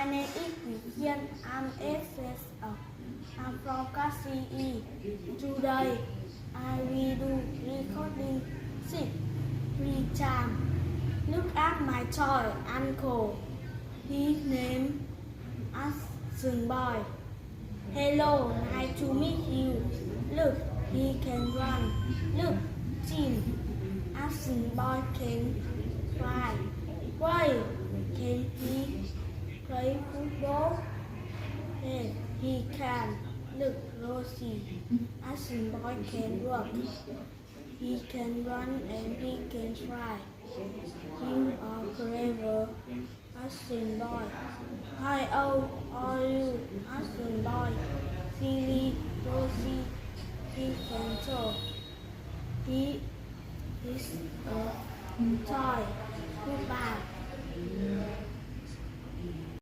name is Vivian. I'm 8 years old. I'm from class CE. Today, I will do recording 6 free time. Look at my toy, Uncle. His name Action Boy. Hello, nice to meet you. Look, he can run. Look, Jim. Action Boy can fly. Why can he play football? Yes, he can. Look, Rosie. Action Boy can walk. He can run and he can fly. Him are clever. Action Boy. How old are you? Action Boy. Silly Rosie. He can talk. He is a toy. Goodbye.